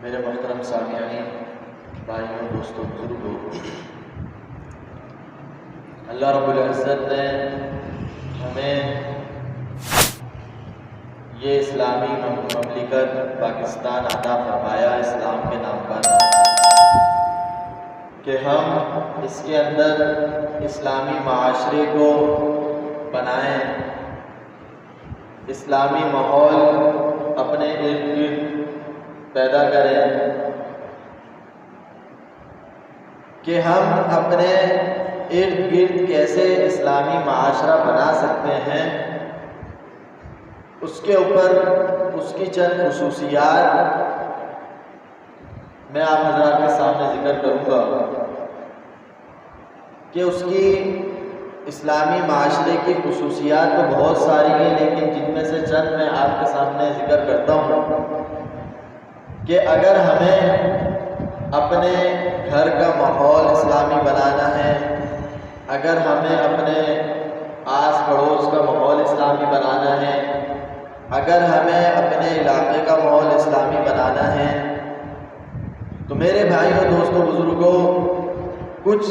میرے محترم سامعین، بھائیوں، دوستوں، بزرگوں، اللہ رب العزت نے ہمیں یہ اسلامی مملکت پاکستان عطا فرمایا اسلام کے نام پر کہ ہم اس کے اندر اسلامی معاشرے کو بنائیں، اسلامی ماحول اپنے ارد گرد پیدا کریں کہ ہم اپنے ارد گرد کیسے اسلامی معاشرہ بنا سکتے ہیں، اس کے اوپر اس کی چند خصوصیات میں آپ حضرات کے سامنے ذکر کروں گا کہ اس کی اسلامی معاشرے کی خصوصیات تو بہت ساری ہیں، لیکن جن میں سے چند میں آپ کے سامنے ذکر کرتا ہوں کہ اگر ہمیں اپنے گھر کا ماحول اسلامی بنانا ہے، اگر ہمیں اپنے آس پڑوس کا ماحول اسلامی بنانا ہے، اگر ہمیں اپنے علاقے کا ماحول اسلامی بنانا ہے، تو میرے بھائیوں، دوستوں، بزرگوں، کچھ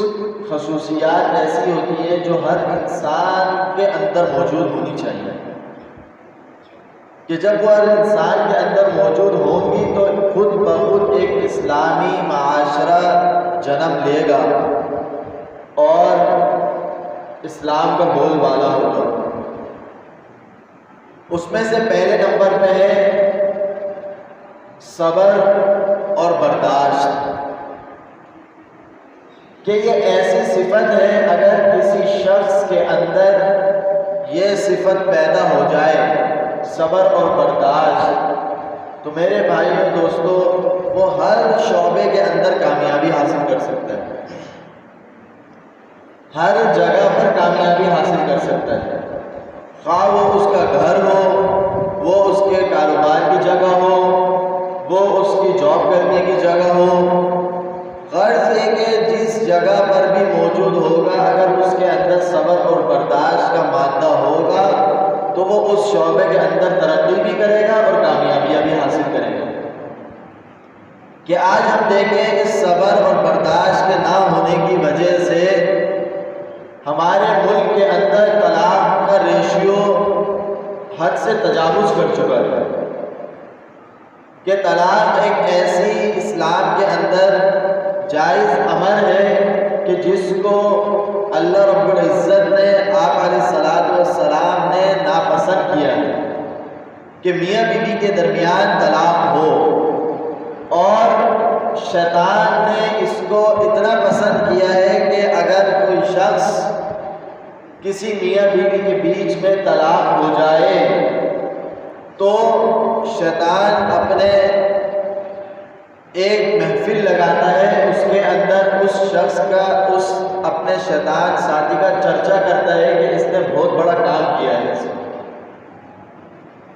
خصوصیات ایسی ہوتی ہیں جو ہر انسان کے اندر موجود ہونی چاہیے کہ جب وہ ہر انسان کے اندر موجود ہوں گی تو خود بخود ایک اسلامی معاشرہ جنم لے گا اور اسلام کا بول بالا ہوگا۔ اس میں سے پہلے نمبر پہ ہے صبر اور برداشت، کہ یہ ایسی صفت ہے اگر کسی شخص کے اندر یہ صفت پیدا ہو جائے، صبر اور برداشت، تو میرے بھائیوں، دوستوں، وہ ہر شعبے کے اندر کامیابی حاصل کر سکتا ہے، ہر جگہ پر کامیابی حاصل کر سکتا ہے، خواہ وہ اس کا گھر ہو، وہ اس کے کاروبار کی جگہ ہو، وہ اس کی جاب کرنے کی جگہ ہو، غرض یہ کہ جس جگہ پر بھی موجود ہوگا، اگر اس کے اندر صبر اور برداشت کا مادہ ہوگا تو وہ اس شعبے کے اندر ترقی بھی کرے گا اور کامیابیاں بھی حاصل کرے گا۔ کہ آج ہم دیکھیں کہ صبر اور برداشت کے نہ ہونے کی وجہ سے ہمارے ملک کے اندر طلاق کا ریشیو حد سے تجاوز کر چکا ہے، کہ طلاق ایک ایسی اسلام کے اندر جائز امر ہے کہ جس کو اللہ رب العزت نے، آپ علیہ الصلوۃ والسلام نے ناپسند کیا ہے کہ میاں بیوی کے درمیان طلاق ہو، اور شیطان نے اس کو اتنا پسند کیا ہے کہ اگر کوئی شخص کسی میاں بیوی کے بیچ میں طلاق ہو جائے تو شیطان اپنے ایک محفل لگاتا ہے، اس کے اندر اس شخص کا، اس اپنے شیطان ساتھی کا چرچا کرتا ہے کہ اس نے بہت بڑا کام کیا ہے۔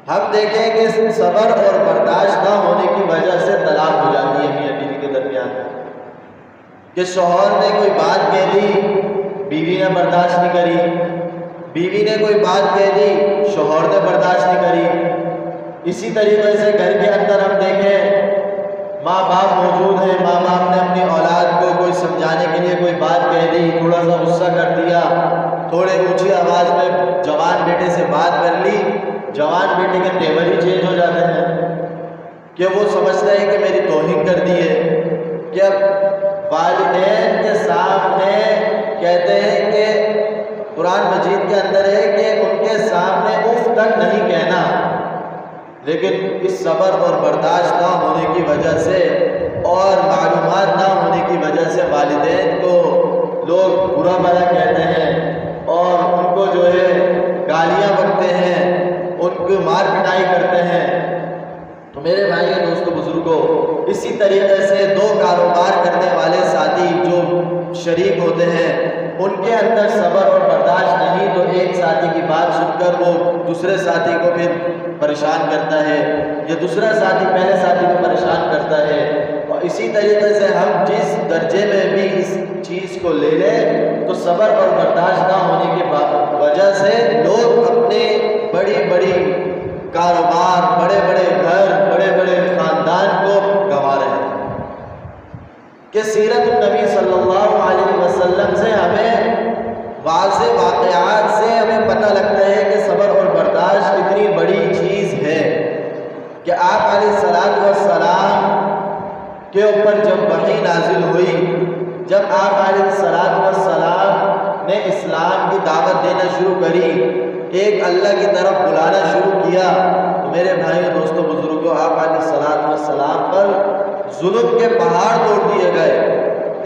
ہم دیکھیں کہ صبر اور برداشت نہ ہونے کی وجہ سے طلاق ہو جاتی ہے میاں بیوی کے درمیان، کہ شوہر نے کوئی بات کہہ دی، بیوی نے برداشت نہیں کری، بیوی نے کوئی بات کہہ دی، شوہر نے برداشت نہیں کری۔ اسی طریقے سے گھر کے اندر ہم دیکھیں ماں باپ موجود ہیں، ماں باپ نے اپنی اولاد کو کوئی سمجھانے کے لیے کوئی بات کہہ دی، تھوڑا سا غصہ کر دیا، تھوڑے اونچی آواز میں جوان بیٹے سے بات کر لی، جوان بیٹے کے تیور ہی چینج ہو جاتے ہیں کہ وہ سمجھتا ہے کہ میری توہین کر دی ہے، کہ اب والدین کے سامنے کہتے ہیں کہ قرآن مجید کے اندر ہے کہ ان کے سامنے اف تک نہیں کہنا، لیکن اس صبر اور برداشت نہ ہونے کی وجہ سے اور معلومات نہ ہونے کی وجہ سے والدین کو لوگ برا بھلا کہتے ہیں اور ان کو جو ہے گالیاں بکتے ہیں، ان کو مار پٹائی کرتے ہیں۔ تو میرے بھائیوں، دوستوں، بزرگوں، اسی طریقے سے دو کاروبار کرنے والے ساتھی جو شریک ہوتے ہیں، ان کے اندر صبر اور برداشت نہیں تو ایک ساتھی کی بات سن کر وہ دوسرے ساتھی کو پھر پریشان کرتا ہے، یا دوسرا ساتھی پہلے ساتھی کو پریشان کرتا ہے، اور اسی طریقے سے ہم جس درجے میں بھی اس چیز کو لے لیں تو صبر اور برداشت نہ ہونے کی وجہ سے لوگ اپنے بڑی بڑی کاروبار، بڑے بڑے گھر، بڑے بڑے خاندان کو گنوا رہے ہیں۔ کہ سیرت النبی صلی اللہ علیہ وسلم سے ہمیں واضح واقعات سے ہمیں پتہ لگتا ہے کہ صبر اور برداشت اتنی بڑی چیز ہے کہ آپ علیہ الصلوۃ والسلام کے اوپر جب وحی نازل ہوئی، جب آپ علیہ الصلوۃ والسلام نے اسلام کی دعوت دینا شروع کری، ایک اللہ کی طرف بلانا شروع کیا، تو میرے بھائیوں دوستوں بزرگوں، آپ علیہ الصلوۃ والسلام پر ظلم کے پہاڑ توڑ دیے گئے۔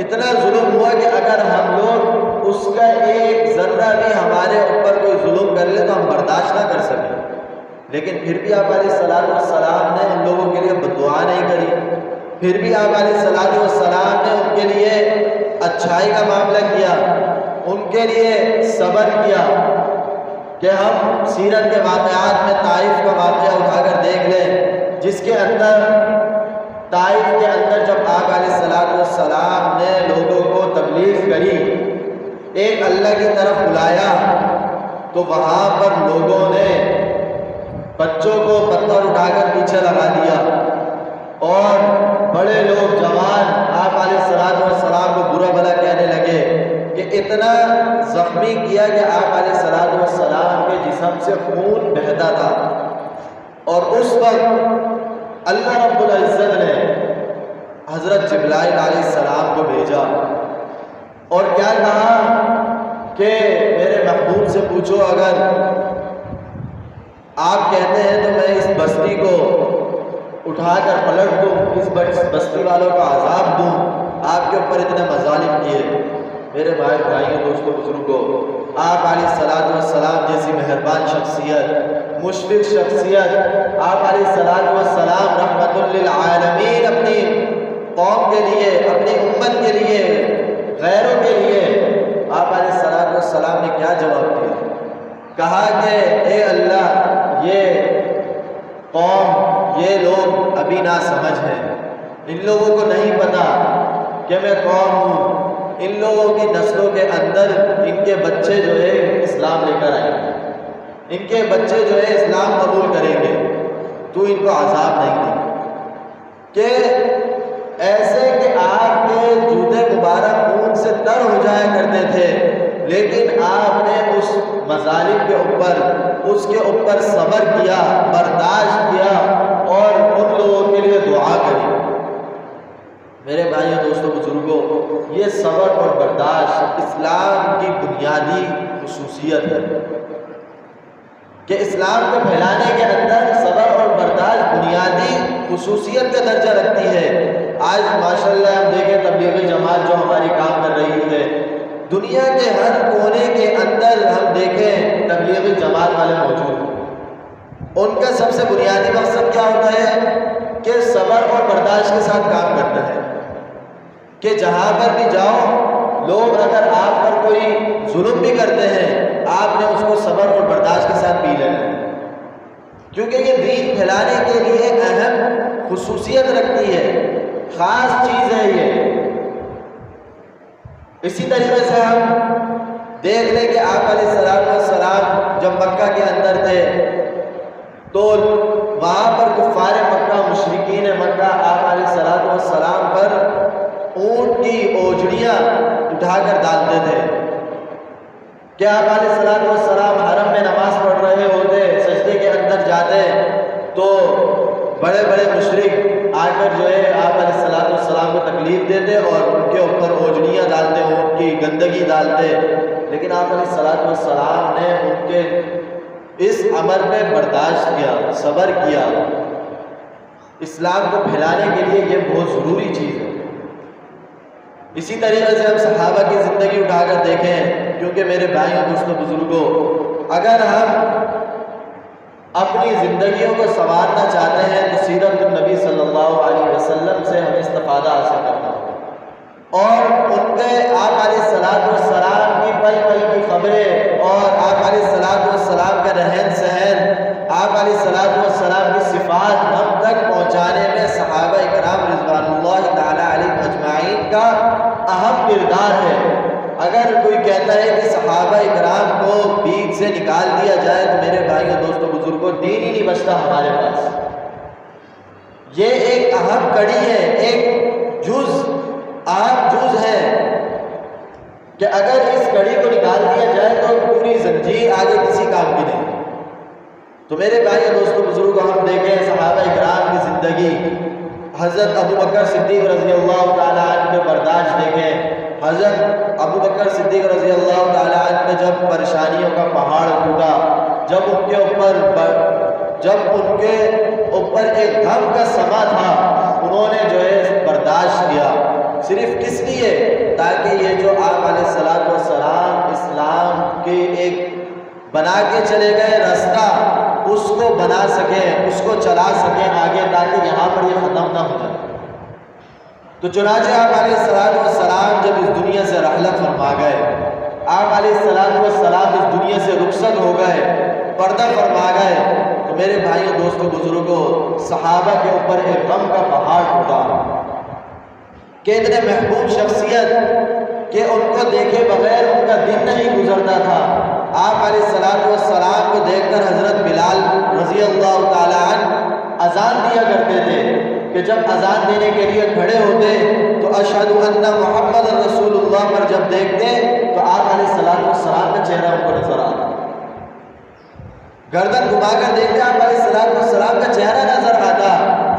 اتنا ظلم ہوا کہ اگر ہم لوگ اس کا ایک ذرہ بھی ہمارے اوپر کوئی ظلم کر لے تو ہم برداشت نہ کر سکیں، لیکن پھر بھی آپ علیہ الصلوۃ والسلام نے ان لوگوں کے لیے بددعا نہیں کری، پھر بھی آپ علیہ الصلوۃ والسلام نے ان کے لیے اچھائی کا معاملہ کیا، ان کے لیے صبر کیا۔ کہ ہم سیرت کے واقعات میں طائف کا واقعہ اٹھا کر دیکھ لیں، جس کے اندر طائف کے اندر جب آپ علیہ الصلوۃ والسلام نے لوگوں کو تبلیغ کری، ایک اللہ کی طرف بلایا، تو وہاں پر لوگوں نے بچوں کو پتھر اٹھا کر پیچھے لگا دیا، اور بڑے لوگ جوان آپ علیہ الصلوۃ والسلام کو برا بھلا کہنے لگے، کہ اتنا زخمی کیا کہ آپ علیہ الصلوۃ والسلام کے جسم سے خون بہتا تھا۔ اور اس وقت اللہ رب العزت نے حضرت جبرائیل علیہ السلام کو بھیجا اور کیا کہا کہ میرے محبوب سے پوچھو، اگر آپ کہتے ہیں تو میں اس بستی کو اٹھا کر پلٹ دوں، اس بستی والوں کا عذاب دوں، آپ کے اوپر اتنے مظالم کیے۔ میرے بھائیوں دوستوں بزرگوں، آپ علیہ الصلوۃ والسلام جیسی مہربان شخصیت، مشفق شخصیت، آپ علیہ الصلوۃ والسلام رحمت للعالمین اپنی قوم کے لیے، اپنی امت کے لیے، غیروں کے لیے، آپ علیہ الصلوۃ والسلام نے کیا جواب دیا؟ کہا کہ اے اللہ، یہ قوم، یہ لوگ ابھی ناسمجھ ہیں، ان لوگوں کو نہیں پتا کہ میں کون ہوں، ان لوگوں کی نسلوں کے اندر ان کے بچے جو ہے اسلام لے کر آئیں گے، ان کے بچے جو ہے اسلام قبول کریں گے، تو ان کو عذاب نہیں دے۔ کہ ایسے کہ آپ کے جوتے مبارک خون سے تر ہو جایا کرتے تھے، لیکن آپ نے اس مظالم کے اوپر، اس کے اوپر صبر کیا، برداشت کیا، اور ان لوگوں کے لیے دعا کری۔ میرے بھائیوں دوستوں بزرگوں، یہ صبر اور برداشت اسلام کی بنیادی خصوصیت ہے، کہ اسلام کو پھیلانے کے اندر صبر اور برداشت بنیادی خصوصیت کا درجہ رکھتی ہے۔ آج ماشاءاللہ ہم دیکھیں تبلیغی جماعت جو ہماری کام کر رہی ہے، دنیا کے ہر کونے کے اندر ہم دیکھیں تبلیغی جماعت والے موجود ہیں۔ ان کا سب سے بنیادی مقصد کیا ہوتا ہے؟ کہ صبر اور برداشت کے ساتھ کام کرنا ہے، کہ جہاں پر بھی جاؤ، لوگ اگر آپ پر کوئی ظلم بھی کرتے ہیں، آپ نے اس کو صبر اور برداشت کے ساتھ پی لینا ہے، کیونکہ یہ دین پھیلانے کے لیے اہم خصوصیت رکھتی ہے، خاص چیز ہے یہ۔ اسی طریقے سے ہم دیکھ لیں کہ آپ علیہ الصلوۃ والسلام جب مکہ کے اندر تھے تو وہاں پر کفار مکہ، مشرکین مکہ آپ علیہ الصلوۃ والسلام پر اونٹ کی اوجڑیاں اٹھا کر ڈالتے تھے، کہ آپ علیہ الصلوۃ والسلام حرم میں نماز پڑھ رہے ہوتے، سجدے کے اندر جاتے تو بڑے بڑے مشرک آ کر جو ہے آپ علیہ الصلوۃ والسلام کو تکلیف دیتے اور ان کے اوپر اوجڑیاں ڈالتے، اونٹ کی گندگی ڈالتے، لیکن آپ علیہ الصلوۃ والسلام نے ان کے اس امر میں برداشت کیا، صبر کیا۔ اسلام کو پھیلانے کے لیے یہ بہت ضروری چیز ہے۔ اسی طریقے سے ہم صحابہ کی زندگی اٹھا کر دیکھیں، کیونکہ میرے بھائیوں دوستوں بزرگوں، اگر ہم اپنی زندگیوں کو سنوارنا چاہتے ہیں تو سیرت النبی صلی اللہ علیہ وسلم سے ہمیں استفادہ حاصل کرنا ہوگا، اور ان کے آپ علیہ الصلوۃ والسلام کی پل پل کی خبریں اور آپ علیہ الصلوۃ والسلام کا رہن سہن، آپ علیہ الصلوۃ والسلام کی صفات ہم تک پہنچانے میں صحابہ اکرام رضوان اللہ تعالی علیہم اجمعین کا اہم کردار ہے۔ اگر کوئی کہتا ہے کہ صحابہ اکرام کو بیچ سے نکال دیا جائے تو میرے بھائیوں دوستوں بزرگوں، دین ہی نہیں بچتا ہمارے پاس۔ یہ ایک اہم کڑی ہے، ایک جز اہم جز ہے کہ اگر اس کڑی کو نکال دیا جائے تو پوری زنجیر آگے کسی کام کی نہیں۔ تو میرے بھائی دوستوں بزرگوں، ہم دیکھیں صحابہ اکرام کی زندگی، حضرت ابو بکر صدیق رضی اللہ تعالیٰ عنہ کے برداشت دیکھیں۔ حضرت ابو بکر صدیق رضی اللہ تعالیٰ عنہ پہ جب پریشانیوں کا پہاڑ ٹوٹا، جب ان کے اوپر ایک غم کا سما تھا، انہوں نے جو ہے برداشت کیا، صرف کس لیے؟ تاکہ یہ جو آپ علیہ الصلوۃ والسلام اسلام کے ایک بنا کے چلے گئے راستہ، اس کو بنا سکیں، اس کو چلا سکیں آگے، تاکہ یہاں پر یہ ختم نہ ہو جائے۔ تو چنانچہ آپ علیہ الصلوۃ والسلام جب اس دنیا سے رحلت فرما گئے، آپ علیہ الصلوۃ والسلام اس دنیا سے رخصت ہو گئے، پردہ فرما گئے، تو میرے بھائیوں دوستوں بزرگوں، صحابہ کے اوپر ایک غم کا پہاڑ ٹوٹا کہ اتنے محبوب شخصیت کہ ان کو دیکھے بغیر ان کا دن نہیں گزرتا تھا۔ آپ علیہ الصلوۃ والسلام کو دیکھ کر حضرت بلال رضی اللہ تعالیٰ عنہ اذان دیا کرتے تھے کہ جب اذان دینے کے لیے کھڑے ہوتے تو اشہد ان محمد رسول اللہ پر جب دیکھتے تو آپ علیہ الصلوۃ والسلام کا چہرہ ان کو نظر آتا، گردن گھما کر دیکھتے آپ علیہ الصلوۃ والسلام کا چہرہ نظر آتا۔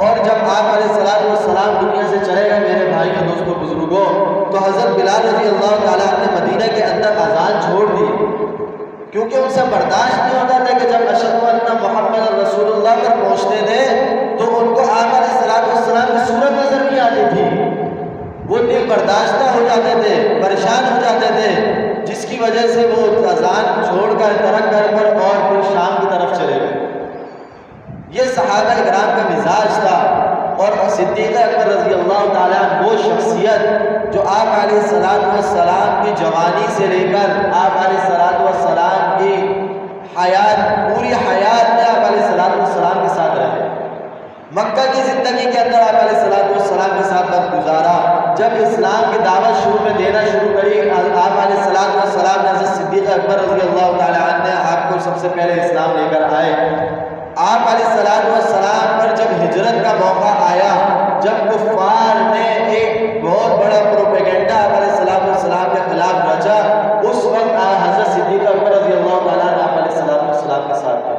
اور جب آپ علیہ الصلوۃ والسلام دنیا سے چلے گئے میرے بھائیوں دوستوں بزرگوں، تو حضرت بلال رضی اللہ تعالیٰ عنہ نے مدینہ کے اندر اذان چھوڑ دی، کیونکہ ان سے برداشت نہیں ہوتا تھا کہ جب اشہد ان محمد رسول اللہ پر پہنچتے تھے تو ان کو آپ علیہ الصلوۃ والسلام کی صورت نظر نہیں آتی تھی، وہ دل برداشتہ ہو جاتے تھے، پریشان ہو جاتے تھے، جس کی وجہ سے وہ اذان چھوڑ کر ترک کر اور پھر شام کی طرف چلے گئے۔ یہ صحابہ کرام کا مزاج تھا۔ اور صدیق اکبر رضی اللہ تعالیٰ عنہ وہ شخصیت جو آپ علیہ الصلوۃ والسلام کی جوانی سے لے کر آپ علیہ الصلوۃ والسلام کی حیات، پوری حیات میں آپ علیہ الصلوۃ والسلام کے ساتھ رہے، مکہ کی زندگی کے اندر آپ علیہ الصلوۃ والسلام کے ساتھ وقت گزارا، جب اسلام کی دعوت شروع میں دینا شروع کری، آپ علیہ الصلوۃ والسلام نے حضرت صدیق اکبر رضی اللہ تعالیٰ عنہ نے آپ کو سب سے پہلے اسلام لے کر آئے۔ آپ علیہ الصلوۃ والسلام پر جب ہجرت کا موقع آیا، جب کفار نے ایک بہت بڑا پروپیگنڈا آپ علیہ الصلوۃ والسلام کے خلاف رچا، اس وقت حضرت صدیق اکبر رضی اللہ تعالیٰ نے آپ علیہ الصلوۃ والسلام کے ساتھ تھے۔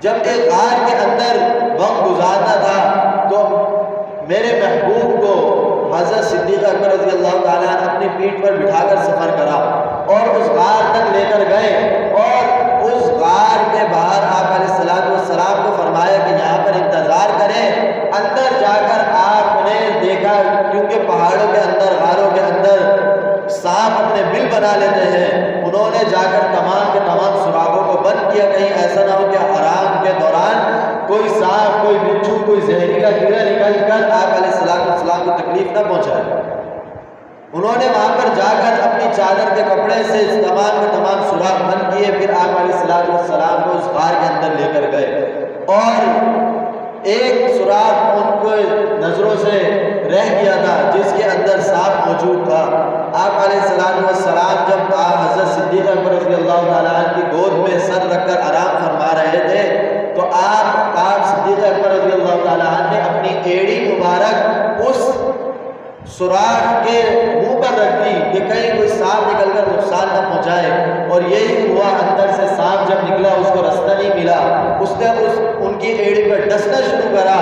جب ایک غار کے اندر وقت گزارنا تھا تو میرے محبوب کو حضرت صدیق اکبر رضی اللہ تعالیٰ نے اپنی پیٹھ پر بٹھا کر سفر کرا اور اس غار تک لے کر گئے، اور اس غار کے باہر آپ علیہ الصلوۃ والسلام کو فرمایا کہ یہاں پر انتظار کریں۔ اندر جا کر آپ نے دیکھا، کیونکہ پہاڑوں کے اندر، غاروں کے اندر سانپ اپنے بل بنا لیتے ہیں، انہوں نے جا کر تمام کے تمام سراغوں کو بند کیا، کہیں ایسا نہ ہو کہ آرام کے دوران کوئی سانپ، کوئی بچھو، کوئی زہریلا کیڑا نکل کر آپ علیہ الصلوۃ والسلام کو تکلیف نہ پہنچائے۔ انہوں نے وہاں پر جا کر اپنی چادر کے کپڑے سے تمام کے تمام سوراخ بند کیے، پھر آپ علیہ الصلوۃ والسلام کو اس غار کے اندر لے کر گئے، اور ایک سوراخ ان کو نظروں سے رہ گیا تھا جس کے اندر سانپ موجود تھا۔ آپ علیہ الصلوۃ والسلام جب حضرت صدیق اکبر رضی اللہ تعالیٰ عنہ کی گود میں سر رکھ کر آرام فرما رہے تھے تو آپ صدیق اکبر رضی اللہ تعالیٰ عنہ نے اپنی ایڑی مبارک اس سوراخ کے منہ پر رکھ دی کہ کہیں کوئی سانپ نکل کر نقصان نہ پہنچائے، اور یہی ہوا، اندر سے سانپ جب نکلا اس کو راستہ نہیں ملا، اس نے ان کی ایڑی پر ڈسنا شروع کرا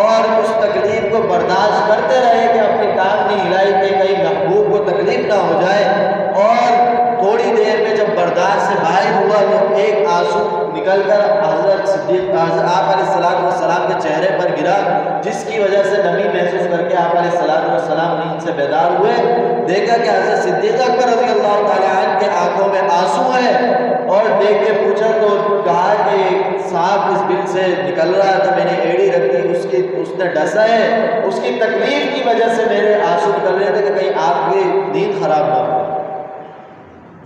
اور اس تکلیف کو برداشت کرتے رہے کہ اپنی ٹانگ نہیں ہلائی کہ کہیں محبوب کو تکلیف نہ ہو جائے، اور تھوڑی دیر میں جب برداشت سے باہر ہوا تو ایک آنسو نکل کر حضرت صدیق آپ علیہ الصلوۃ والسلام کے چہرے پر گرا، جس کی وجہ سے نمی محسوس کر کے آپ علیہ الصلوۃ والسلام نیند سے بیدار ہوئے، دیکھا کہ حضرت صدیق اکبر رضی اللہ تعالیٰ عنہ کے آنکھوں میں آنسو ہے، اور دیکھ کے پوچھا تو کہا کہ سانپ اس بل سے نکل رہا تھا، میں نے ایڑی رکھ دی، اس نے ڈسا ہے، اس کی تکلیف کی وجہ سے میرے آنسو نکل رہے تھے کہ کہیں آپ کی نیند خراب نہ ہو۔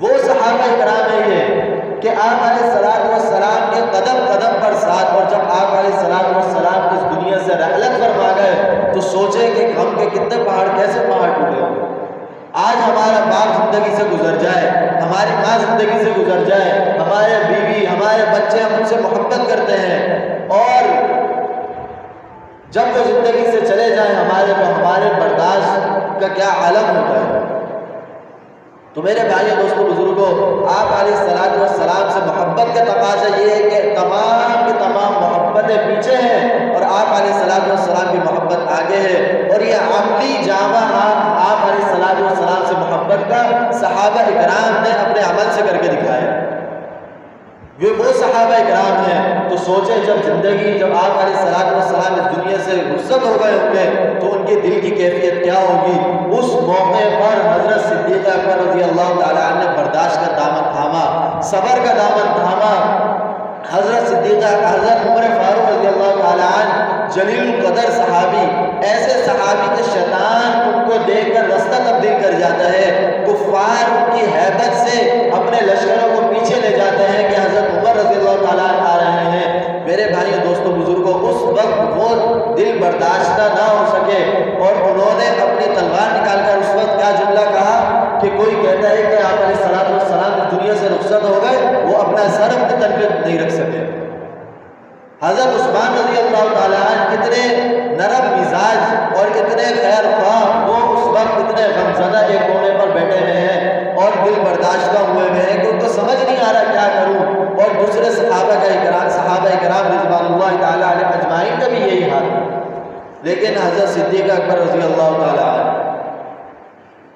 وہ صحابہ کرام ہے یہ کہ آپ علیہ الصلوۃ والسلام کے قدم قدم پر ساتھ، اور جب آپ علیہ الصلوۃ والسلام اس دنیا سے رحلت فرما گئے تو سوچیں کہ ہم کے کتنے پہاڑ، کیسے پہاڑ ٹوٹے ہوں۔ آج ہمارا باپ زندگی سے گزر جائے، ہماری ماں زندگی سے گزر جائے، ہمارے بیوی، ہمارے بچے ہم ان سے محبت کرتے ہیں، اور جب وہ زندگی سے چلے جائیں ہمارے برداشت کا کیا عالم ہوتا ہے۔ تو میرے بھائیوں دوستوں بزرگوں، آپ علیہ الصلوۃ والسلام سے محبت کا تقاضا یہ ہے کہ تمام کی تمام محبتیں پیچھے ہیں اور آپ علیہ الصلوۃ والسلام کی محبت آگے ہے، اور یہ عملی جامع آپ علیہ الصلوۃ والسلام سے محبت کا صحابہ اکرام نے اپنے عمل سے کر کے دکھایا۔ یہ وہ صحابہ اکرام ہیں تو سوچیں جب آپ علیہ الصلوۃ والسلام اس دنیا سے رخصت ہو گئے ہوں گے تو ان کے دل کی کیفیت کیا ہوگی۔ اس موقع پر حضرت صدیق اکبر رضی اللہ تعالیٰ عنہ نے برداشت کا دامن تھاما، صبر کا دامن تھاما۔ حضرت عمر فاروق رضی اللہ تعالیٰ عنہ جلیل القدر صحابی، ایسے صحابی کے شیطان ان کو دیکھ کر رستہ تبدیل کر جاتا ہے، کفار ان کی ہیبت سے اپنے لشکروں کو پیچھے لے جاتے ہیں کہ حضرت عمر رضی اللہ تعالیٰ عنہ آ رہے ہیں۔ میرے بھائیوں دوستوں بزرگوں، اس وقت وہ دل برداشتہ نہ ہو سکے اور انہوں نے اپنی تلوار نکال کر اس وقت کیا جملہ کہا کہ کوئی کہتا ہے کہ آپ علیہ الصلوۃ والسلام اس دنیا سے رخصت ہو گئے، وہ اپنا سر اپنے تن پہ نہیں رکھ سکے۔ حضرت عثمان رضی اللہ تعالیٰ عنہ اتنے نرم مزاج اور اتنے خیر خواہ، وہ اس وقت اتنے غمزدہ ایک کونے پر بیٹھے ہوئے ہیں اور دل برداشتہ ہوئے ہیں کہ ان کو سمجھ نہیں آ رہا کیا کروں، اور دوسرے صحابہ اکرام رضوان اللہ تعالیٰ علیہ اجمعین کا بھی یہی حال ہے۔ لیکن حضرت صدیق اکبر رضی اللہ تعالیٰ عنہ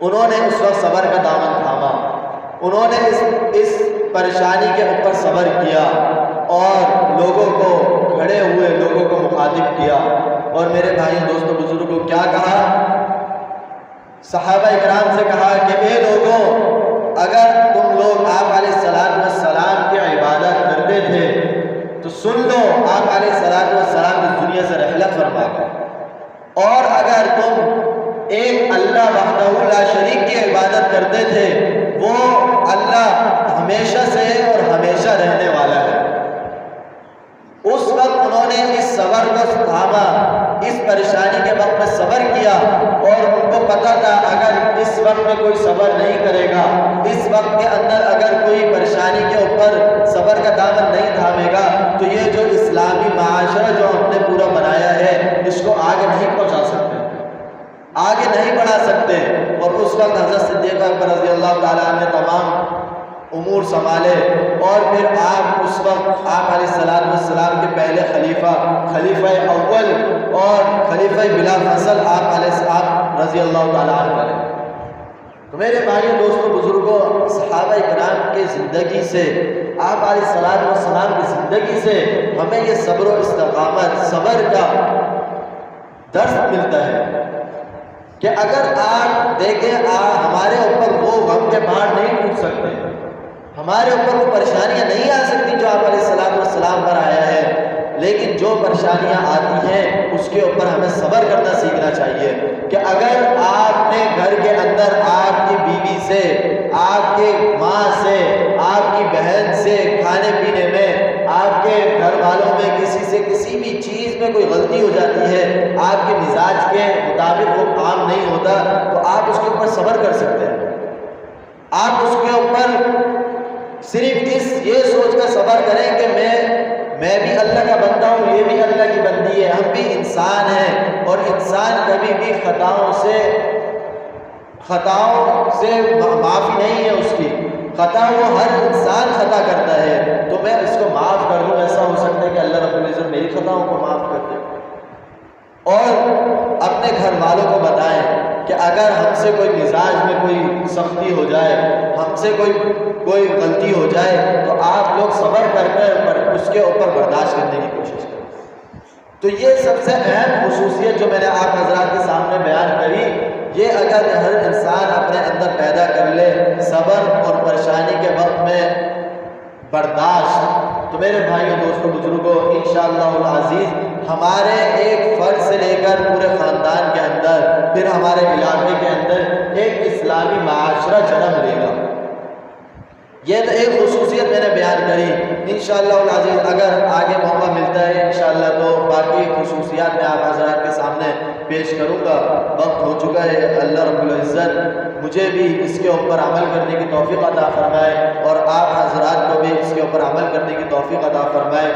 انہوں نے اس وقت صبر کا دامن تھاما، انہوں نے اس پریشانی کے اوپر صبر کیا اور لوگوں کو کھڑے ہوئے لوگوں کو مخاطب کیا، اور میرے بھائیوں دوستوں بزرگوں کیا کہا؟ صحابہ اکرام سے کہا کہ اے لوگوں، اگر تم لوگ آپ علیہ الصلوۃ والسلام کی عبادت کرتے تھے تو سن لو، آپ علیہ الصلوۃ والسلام اس دنیا سے رحلت فرما گئے، اور اگر تم ایک اللہ وحدہ لا شریک کی عبادت کرتے تھے، وہ اللہ ہمیشہ سے اور ہمیشہ رہنے والا ہے۔ اس وقت انہوں نے اس صبر کو تھاما، اس پریشانی کے وقت میں صبر کیا، اور ان کو پتا تھا اگر اس وقت میں کوئی صبر نہیں کرے گا، اس وقت کے اندر اگر کوئی پریشانی کے اوپر صبر کا دامن نہیں تھامے گا تو یہ جو اسلامی معاشرہ جو ہم نے پورا بنایا ہے اس کو آگے نہیں پہنچا سکتے، آگے نہیں بڑھا سکتے۔ اور اس وقت حضرت صدیق اکبر رضی اللہ تعالیٰ عنہ نے تمام امور سنبھالے، اور پھر آپ اس وقت آپ علیہ الصلوۃ والسلام کے پہلے خلیفہ اول اور خلیفہ بلا فصل آپ رضی اللہ تعالیٰ عنہ بنے۔ تو میرے بھائیوں دوستوں بزرگوں، صحابہ اکرام کی زندگی سے، آپ علیہ الصلوۃ والسلام کی زندگی سے ہمیں یہ صبر و استقامت، صبر کا درس ملتا ہے کہ اگر آپ دیکھیں ہمارے اوپر وہ غم کے پہاڑ نہیں ٹوٹ سکتے، ہمارے اوپر وہ پریشانیاں نہیں آ سکتی جو آپ علیہ الصلوۃ والسلام پر آیا ہے، لیکن جو پریشانیاں آتی ہیں اس کے اوپر ہمیں صبر کرنا سیکھنا چاہیے کہ اگر آپ نے گھر کے اندر آپ کی بیوی سے، آپ کے ماں سے، آپ کی بہن سے کھانے پینے میں، آپ کے گھر والوں میں کسی سے کسی بھی چیز میں کوئی غلطی ہو جاتی ہے، آپ کے مزاج کے مطابق وہ کام نہیں ہوتا، تو آپ اس کے اوپر صبر کر سکتے ہیں۔ آپ اس کے اوپر صرف یہ سوچ کر صبر کریں کہ میں بھی اللہ کا بندہ ہوں، یہ بھی اللہ کی بندی ہے، ہم بھی انسان ہیں، اور انسان کبھی بھی خطاؤں سے معافی نہیں ہے اس کی، خطا وہ ہر انسان خطا کرتا ہے، تو میں اس کو معاف کر دوں، ایسا ہو سکتا ہے کہ اللہ رب العزت میری خطاؤں کو معاف کر دے۔ اور اپنے گھر والوں کو بتائیں کہ اگر ہم سے کوئی مزاج میں کوئی سختی ہو جائے، ہم سے کوئی غلطی ہو جائے، تو آپ لوگ صبر کر کر اس کے اوپر برداشت کرنے کی کوشش کریں۔ تو یہ سب سے اہم خصوصیت جو میں نے آپ حضرات کے سامنے بیان کری، یہ اگر ہر انسان اپنے اندر پیدا کر لے، صبر اور پریشانی کے وقت میں برداشت، تو میرے بھائیوں دوستوں بزرگوں، انشاءاللہ العزیز ہمارے ایک فرد سے لے کر پورے خاندان کے اندر، پھر ہمارے علاقے کے اندر ایک اسلامی معاشرہ جنم لے گا۔ یہ تو ایک خصوصیت میں نے بیان کری، انشاءاللہ العزیز اگر آگے موقع ملتا ہے انشاءاللہ تو باقی خصوصیات میں آپ حضرات کے سامنے پیش کروں گا۔ وقت ہو چکا ہے، اللہ رب العزت مجھے بھی اس کے اوپر عمل کرنے کی توفیق عطا فرمائے، اور آپ حضرات کو بھی اس کے اوپر عمل کرنے کی توفیق عطا فرمائے۔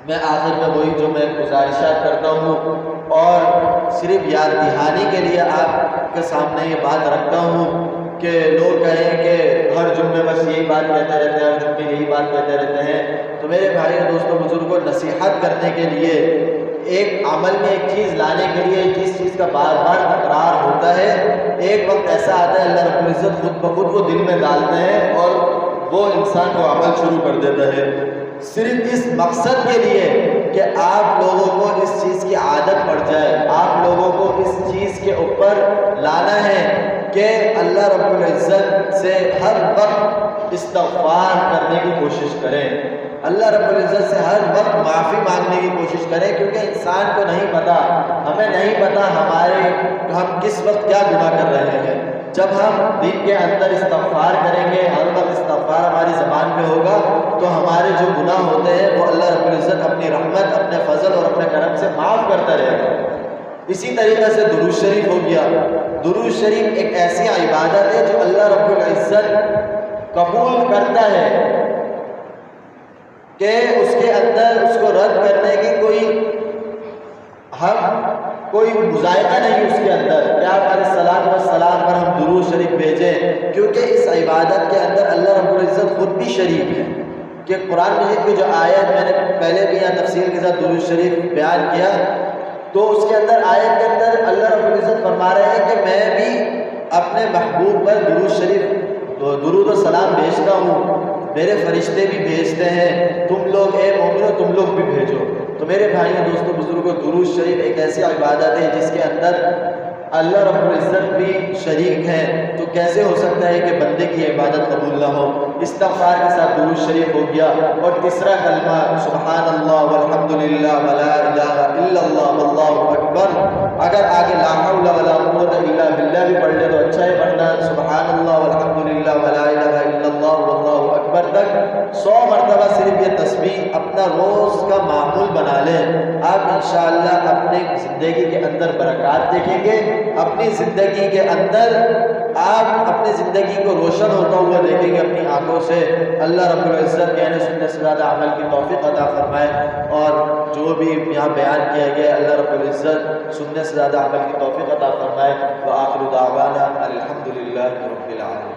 میں آخر میں وہی جو میں گزارشات کرتا ہوں اور صرف یاد دہانی کے لیے آپ کے سامنے یہ بات رکھتا ہوں کہ لوگ کہیں کہ ہر جمعے بس یہی بات کہتے رہتے ہیں، ہر جمعے یہی بات کہتے رہتے ہیں۔ تو میرے بھائی دوستوں بزرگوں، نصیحت کرنے کے لیے، ایک عمل میں ایک چیز لانے کے لیے جس چیز کا بار بار تکرار ہوتا ہے، ایک وقت ایسا آتا ہے اللہ رب العزت خود بخود وہ دل میں ڈالتے ہیں اور وہ انسان کو عمل شروع کر دیتا ہے، صرف اس مقصد کے لیے کہ آپ لوگوں کو اس چیز کی عادت پڑ جائے، آپ لوگوں کو اس چیز کے اوپر لانا ہے کہ اللہ رب العزت سے ہر وقت استغفار کرنے کی کوشش کریں، اللہ رب العزت سے ہر وقت معافی مانگنے کی کوشش کریں، کیونکہ انسان کو نہیں پتا، ہمیں نہیں پتا ہم کس وقت کیا گناہ کر رہے ہیں۔ جب ہم دن کے اندر استغفار کریں گے، ہر وقت استغفار ہماری زبان پہ ہوگا، تو ہمارے جو گناہ ہوتے ہیں وہ اللہ رب العزت اپنی رحمت، اپنے فضل اور اپنے کرم سے معاف کرتا رہے گا۔ اسی طریقے سے درود شریف ہو گیا۔ درود شریف ایک ایسی عبادت ہے جو اللہ رب العزت قبول کرتا ہے کہ اس کے اندر اس کو رد کرنے کی کوئی مذائقہ نہیں اس کے اندر کہ آپ علیہ الصلوۃ والسلام پر ہم درود شریف بھیجیں، کیونکہ اس عبادت کے اندر اللہ رب العزت خود بھی شریک ہے۔ کہ قرآن مجید کی جو آیت میں نے پہلے بھی یہاں تفصیل کے ساتھ درود شریف بیان کیا، تو اس کے اندر آیت کے اندر اللہ رب العزت فرما رہے ہیں کہ میں بھی اپنے محبوب پر درود و سلام بھیجتا ہوں، میرے فرشتے بھی بھیجتے ہیں، تم لوگ اے مومنو تم لوگ بھی بھیجو۔ تو میرے بھائیوں دوستوں بزرگوں، درود شریف ایک ایسی عبادت ہے جس کے اندر اللہ رب العزت بھی شریک ہے، تو کیسے ہو سکتا ہے کہ بندے کی عبادت قبول نہ ہو؟ استغفار کے ساتھ درود شریف ہو گیا، اور تیسرا کلمہ سبحان اللہ والحمد للہ ولا الہ الا اللہ واللہ اکبر، اگر آگے لا حول ولا قوت الا باللہ بھی پڑھ لے تو اچھا ہے، ورنہ سبحان اللہ والحمد للہ ولا الہ الا اللہ واللہ اکبر تک 100 مرتبہ صرف یہ تسبیح اپنا روز کا معمول بنا لیں، آپ انشاءاللہ اپنی زندگی کے اندر برکات دیکھیں گے، اپنی زندگی کے اندر آپ اپنی زندگی کو روشن ہوتا ہوا دیکھیں گے اپنی آنکھوں سے۔ اللہ رب العزت کہنے سننے سے زیادہ عمل کی توفیق عطا فرمائے، اور جو بھی یہاں بیان کیا گیا اللہ رب العزت سننے سے زیادہ عمل کی توفیق عطا فرمائے۔ وآخر دعوانا الحمدللہ رب العالمین۔